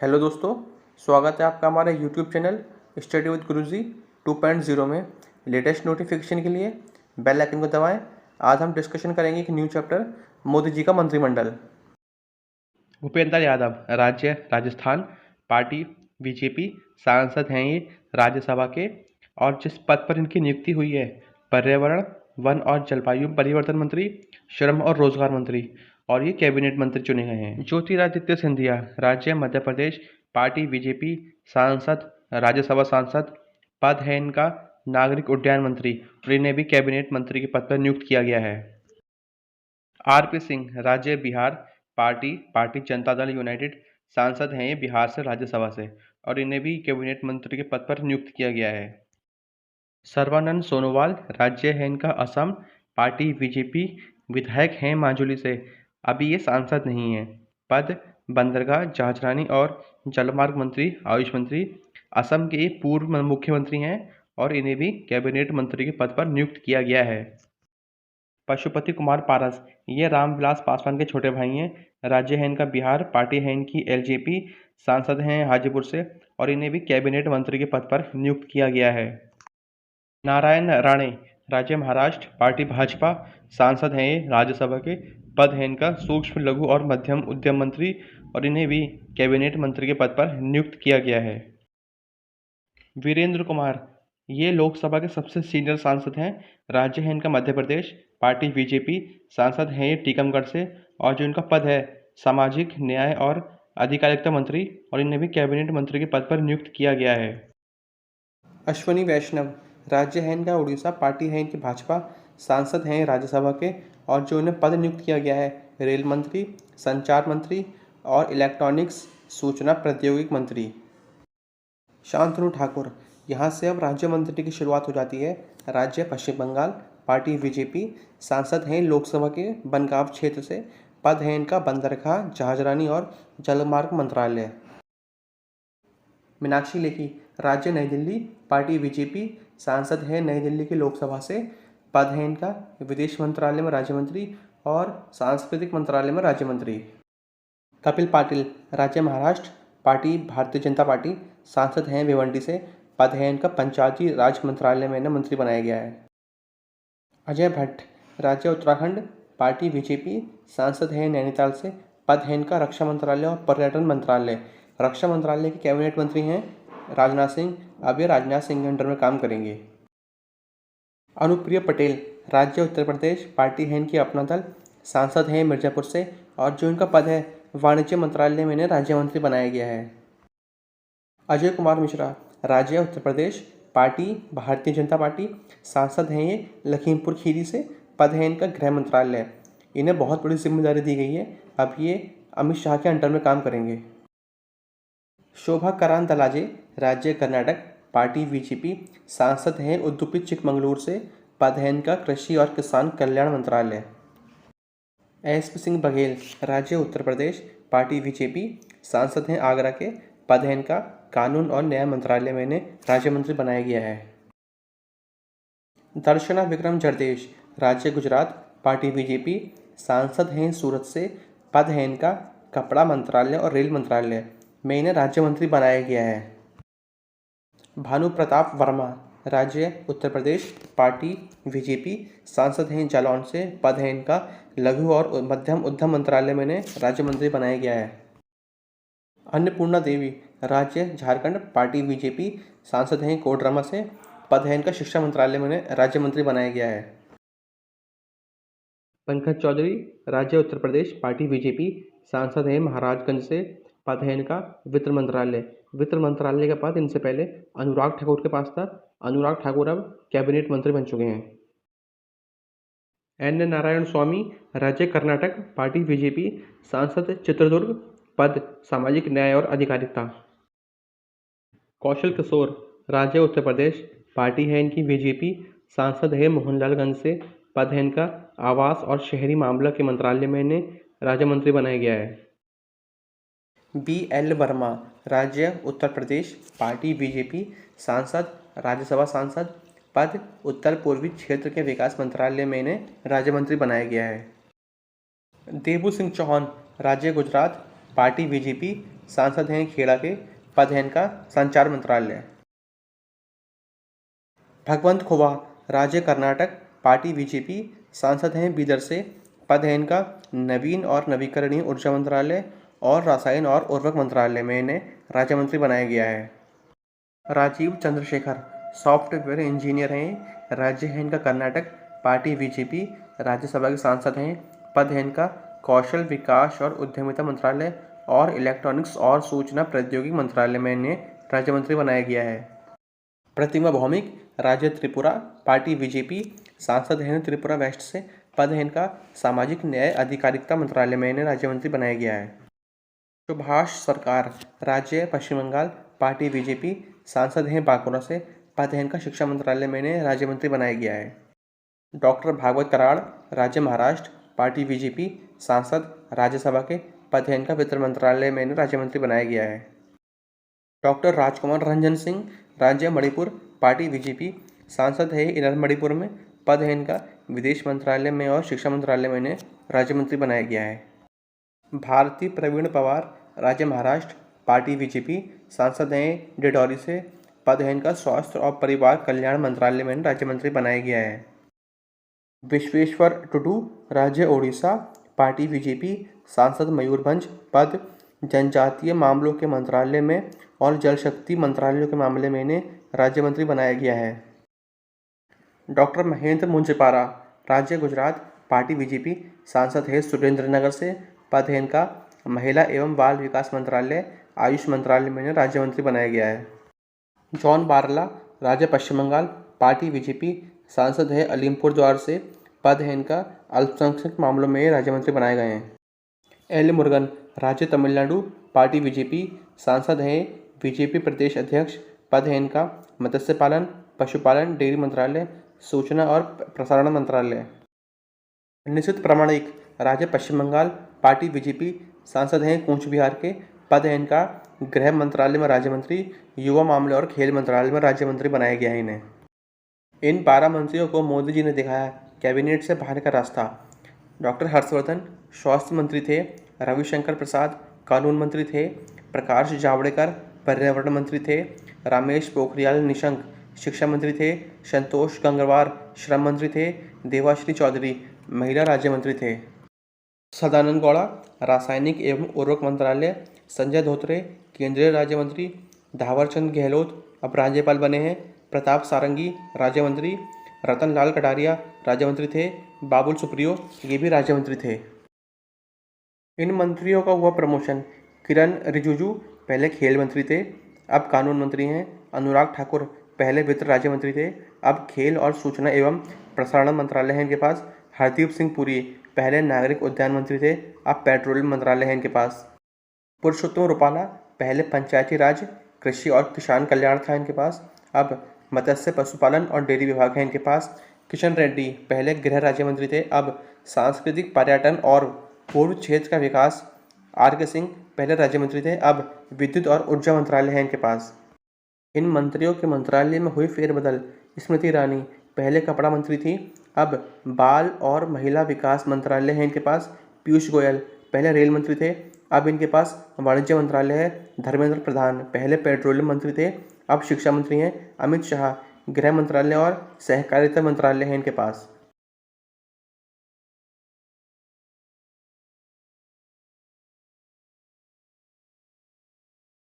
Hello दोस्तों, स्वागत है आपका हमारे यूट्यूब चैनल स्टडी विद गुरुजी 2.0 में। लेटेस्ट नोटिफिकेशन के लिए बेल आइकन को दबाएं। आज हम डिस्कशन करेंगे एक न्यू चैप्टर, मोदी जी का मंत्रिमंडल। भूपेंद्र यादव राज्य राजस्थान, पार्टी बीजेपी, सांसद हैं ये राज्यसभा के। और जिस पद पर इनकी नियुक्ति हुई है, पर्यावरण, वन और जलवायु परिवर्तन मंत्री, श्रम और रोजगार मंत्री, और ये कैबिनेट मंत्री चुने गए हैं। ज्योतिरादित्य सिंधिया राज्य मध्य प्रदेश, पार्टी बीजेपी, सांसद, राज्यसभा सांसद, पद है इनका नागरिक उड्डयन मंत्री, और इन्हें भी कैबिनेट मंत्री के पद पर नियुक्त किया गया है। आरपी सिंह राज्य बिहार, पार्टी जनता दल यूनाइटेड, सांसद हैं ये बिहार से राज्यसभा से, और इन्हें भी कैबिनेट मंत्री के पद पर नियुक्त किया गया है। सर्बानंद सोनोवाल राज्य है इनका असम, पार्टी बीजेपी, विधायक हैं माजुली से, अभी ये सांसद नहीं है। पद बंदरगाह, जहाजरानी और जलमार्ग मंत्री, आयुष मंत्री, असम के पूर्व मुख्यमंत्री हैं, और इन्हें भी कैबिनेट मंत्री के पद पर नियुक्त किया गया है। पशुपति कुमार पारस ये रामविलास पासवान के छोटे भाई हैं। राज्य है इनका बिहार, पार्टी है इनकी एलजेपी, सांसद हैं हाजीपुर से, और इन्हें भी कैबिनेट मंत्री के पद पर नियुक्त किया गया है। नारायण राणे राज्य महाराष्ट्र, पार्टी भाजपा, सांसद हैं ये राज्यसभा के, पद है इनका सूक्ष्म लघु और मध्यम उद्यम मंत्री, और इन्हें भी कैबिनेट मंत्री के पद पर नियुक्त किया गया है। वीरेंद्र कुमार ये लोकसभा के सबसे सीनियर सांसद हैं। राज्य है इनका मध्य प्रदेश, पार्टी बीजेपी, सांसद हैं ये टीकमगढ़ से, और जो इनका पद है सामाजिक न्याय और अधिकारिता मंत्री, और इन्हें भी कैबिनेट मंत्री के पद पर नियुक्त किया गया है। अश्वनी वैष्णव राज्य है इनका उड़ीसा, पार्टी है इनकी भाजपा, सांसद हैं राज्यसभा के, और जो इन्हें पद नियुक्त किया गया है रेल मंत्री, संचार मंत्री और इलेक्ट्रॉनिक्स सूचना प्रौद्योगिकी मंत्री। शांतनु ठाकुर यहाँ से अब राज्य मंत्री की शुरुआत हो जाती है। राज्य पश्चिम बंगाल, पार्टी बीजेपी, सांसद हैं लोकसभा के बनगांव क्षेत्र से, पद है इनका बंदरगाह, जहाजरानी और जलमार्ग मंत्रालय। मीनाक्षी लेखी राज्य नई दिल्ली, पार्टी बीजेपी, सांसद है नई दिल्ली की लोकसभा से, पद है इनका विदेश मंत्रालय में राज्य मंत्री और सांस्कृतिक मंत्रालय में राज्य मंत्री। कपिल पाटिल राज्य महाराष्ट्र, पार्टी भारतीय जनता पार्टी, सांसद हैं भिवंडी से, पद है इनका पंचायती राज मंत्रालय में इन्हें मंत्री बनाया गया है। अजय भट्ट राज्य उत्तराखंड, पार्टी बीजेपी, सांसद हैं नैनीताल से, पद है इनका रक्षा मंत्रालय और पर्यटन मंत्रालय। रक्षा मंत्रालय के कैबिनेट मंत्री हैं राजनाथ सिंह, अब ये राजनाथ सिंह के अंडर में काम करेंगे। अनुप्रिया पटेल राज्य उत्तर प्रदेश, पार्टी है इनकी अपना दल, सांसद हैं मिर्जापुर से, और जो इनका पद है वाणिज्य मंत्रालय में इन्हें राज्य मंत्री बनाया गया है। अजय कुमार मिश्रा राज्य उत्तर प्रदेश, पार्टी भारतीय जनता पार्टी, सांसद हैं ये लखीमपुर खीरी से, पद है इनका गृह मंत्रालय। इन्हें बहुत बड़ी जिम्मेदारी दी गई है, अब ये अमित शाह के अंडर में काम करेंगे। शोभा करांतलाजे राज्य कर्नाटक, पार्टी बीजेपी, सांसद हैं उडुपी चिकमंगलूर से, पद है इनका कृषि और किसान कल्याण मंत्रालय। एसपी सिंह बघेल राज्य उत्तर प्रदेश, पार्टी बीजेपी, सांसद हैं आगरा के, पद है इनका कानून और न्याय मंत्रालय में इन्हें राज्य मंत्री बनाया गया है। दर्शना विक्रम जरदेश राज्य गुजरात, पार्टी बीजेपी, सांसद हैं सूरत से, पद है इनका कपड़ा मंत्रालय और रेल मंत्रालय में इन्हें राज्य मंत्री बनाया गया है। भानु प्रताप वर्मा राज्य उत्तर प्रदेश, पार्टी बीजेपी, सांसद हैं जालौन से, पद है इनका लघु और मध्यम उद्यम मंत्रालय में इन्हें राज्य मंत्री बनाया गया है। अन्नपूर्णा देवी राज्य झारखंड, पार्टी बीजेपी, सांसद हैं कोडरमा से, पद है इनका शिक्षा मंत्रालय में इन्हें राज्य मंत्री बनाया गया है। पंकज चौधरी राज्य उत्तर प्रदेश, पार्टी बीजेपी, सांसद हैं महाराजगंज से, पद है इनका वित्त मंत्रालय। वित्त मंत्रालय का पद इनसे पहले अनुराग ठाकुर के पास था। अनुराग ठाकुर अब कैबिनेट मंत्री बन चुके हैं। एन नारायण स्वामी राज्य कर्नाटक, पार्टी बीजेपी, सांसद चित्रदुर्ग, पद सामाजिक न्याय और अधिकारिता। कौशल किशोर राज्य उत्तर प्रदेश, पार्टी है इनकी बीजेपी, सांसद है मोहनलालगंज से, पद है इनका आवास और शहरी मामला के मंत्रालय में इन्हें राज्य मंत्री बनाया गया है। BL वर्मा राज्य उत्तर प्रदेश, पार्टी बीजेपी, सांसद राज्यसभा सांसद, पद उत्तर पूर्वी क्षेत्र के विकास मंत्रालय में इन्हें राज्य मंत्री बनाया गया है। देबू सिंह चौहान राज्य गुजरात, पार्टी बीजेपी, सांसद हैं खेड़ा के, पद है इनका संचार मंत्रालय। भगवंत खुबा, राज्य कर्नाटक, पार्टी बीजेपी, सांसद हैं बीदर से, पद है इनका नवीन और नवीकरणीय ऊर्जा मंत्रालय और रसायन और उर्वरक मंत्रालय में इन्हें राज्य मंत्री बनाया गया है। राजीव चंद्रशेखर, सॉफ्टवेयर इंजीनियर हैं, राज्य है इनका कर्नाटक, पार्टी बीजेपी, राज्यसभा के सांसद हैं, पद है इनका कौशल विकास और उद्यमिता मंत्रालय और इलेक्ट्रॉनिक्स और सूचना प्रौद्योगिकी मंत्रालय में इन्हें राज्य मंत्री बनाया गया है। प्रतिमा भौमिक, राज्य त्रिपुरा, पार्टी बीजेपी, सांसद हैं त्रिपुरा वेस्ट से, पद है इनका सामाजिक न्याय अधिकारिता मंत्रालय में इन्हें राज्य मंत्री बनाया गया है। सुभाष सरकार, राज्य पश्चिम बंगाल, पार्टी बीजेपी, सांसद हैं बांकुरा से, पद है इनका शिक्षा मंत्रालय में इन्हें राज्य मंत्री बनाया गया है। डॉक्टर भागवत कराड़, राज्य महाराष्ट्र, पार्टी बीजेपी, सांसद, राज्यसभा के, पद है इनका वित्त मंत्रालय में इन्हें राज्य मंत्री बनाया गया है। डॉक्टर राजकुमार रंजन सिंह, राज्य मणिपुर, पार्टी बीजेपी, सांसद है इनर मणिपुर में, पद है इनका विदेश मंत्रालय में और शिक्षा मंत्रालय में इन्हें राज्य मंत्री बनाया गया है। भारती प्रवीण पवार, राज्य महाराष्ट्र, पार्टी बीजेपी, सांसद हैं डिडौरी से, पद है इनका स्वास्थ्य और परिवार कल्याण मंत्रालय में राज्य मंत्री बनाया गया है। विश्वेश्वर टुडू, राज्य ओडिशा, पार्टी बीजेपी, सांसद मयूरभंज, पद जनजातीय मामलों के मंत्रालय में और जल शक्ति मंत्रालयों के मामले में इन्हें राज्य मंत्री बनाया गया है। डॉक्टर महेंद्र मुंजपारा, राज्य गुजरात, पार्टी बीजेपी, सांसद है सुरेंद्रनगर से, पद है इनका महिला एवं बाल विकास मंत्रालय, आयुष मंत्रालय में राज्य मंत्री बनाया गया है। जॉन बारला, राज्य पश्चिम बंगाल, पार्टी बीजेपी, सांसद है अलीमपुर द्वार से, पद है इनका अल्पसंख्यक मामलों में राज्य मंत्री बनाए गए हैं। एल मुरुगन, राज्य तमिलनाडु, पार्टी बीजेपी, सांसद हैं बीजेपी प्रदेश अध्यक्ष, पद है इनका मत्स्य पालन, पशुपालन, डेयरी मंत्रालय, सूचना और प्रसारण मंत्रालय। निशित प्रामाणिक, राज्य पश्चिम बंगाल, पार्टी बीजेपी, सांसद हैं कूच बिहार के, पद है इनका गृह मंत्रालय में राज्य मंत्री, युवा मामले और खेल मंत्रालय में राज्य मंत्री बनाया गया है इन्हें। इन 12 मंत्रियों को मोदी जी ने दिखाया कैबिनेट से बाहर का रास्ता। डॉक्टर हर्षवर्धन स्वास्थ्य मंत्री थे, रविशंकर प्रसाद कानून मंत्री थे, प्रकाश जावड़ेकर पर्यावरण मंत्री थे, रमेश पोखरियाल निशंक शिक्षा मंत्री थे, संतोष गंगवार श्रम मंत्री थे, देवाश्री चौधरी महिला राज्य मंत्री थे। सदानंद गौड़ा रासायनिक एवं उर्वरक मंत्रालय, संजय धोत्रे केंद्रीय राज्य मंत्री, धावरचंद गहलोत अब राज्यपाल बने हैं, प्रताप सारंगी राज्य मंत्री, रतन लाल कटारिया राज्य मंत्री थे, बाबुल सुप्रियो ये भी राज्य मंत्री थे। इन मंत्रियों का हुआ प्रमोशन। किरण रिजिजू पहले खेल मंत्री थे, अब कानून मंत्री हैं। अनुराग ठाकुर पहले वित्त राज्य मंत्री थे, अब खेल और सूचना एवं प्रसारण मंत्रालय है इनके पास। हरदीप सिंह पुरी पहले नागरिक उद्यान मंत्री थे, अब पेट्रोलियम मंत्रालय है इनके पास। पुरुषोत्तम रूपाला पहले पंचायती राज, कृषि और किसान कल्याण था इनके पास, अब मत्स्य पशुपालन और डेयरी विभाग है इनके पास। किशन रेड्डी पहले गृह राज्य मंत्री थे, अब सांस्कृतिक पर्यटन और पूर्व क्षेत्र का विकास। आर के सिंह पहले राज्य मंत्री थे, अब विद्युत और ऊर्जा मंत्रालय है इनके पास। इन मंत्रियों के मंत्रालय में हुई फेरबदल। स्मृति ईरानी पहले कपड़ा मंत्री थी, अब बाल और महिला विकास मंत्रालय है इनके पास। पीयूष गोयल पहले रेल मंत्री थे, अब इनके पास वाणिज्य मंत्रालय है। धर्मेंद्र प्रधान पहले पेट्रोलियम मंत्री थे, अब शिक्षा मंत्री हैं। अमित शाह गृह मंत्रालय और सहकारिता मंत्रालय है इनके पास।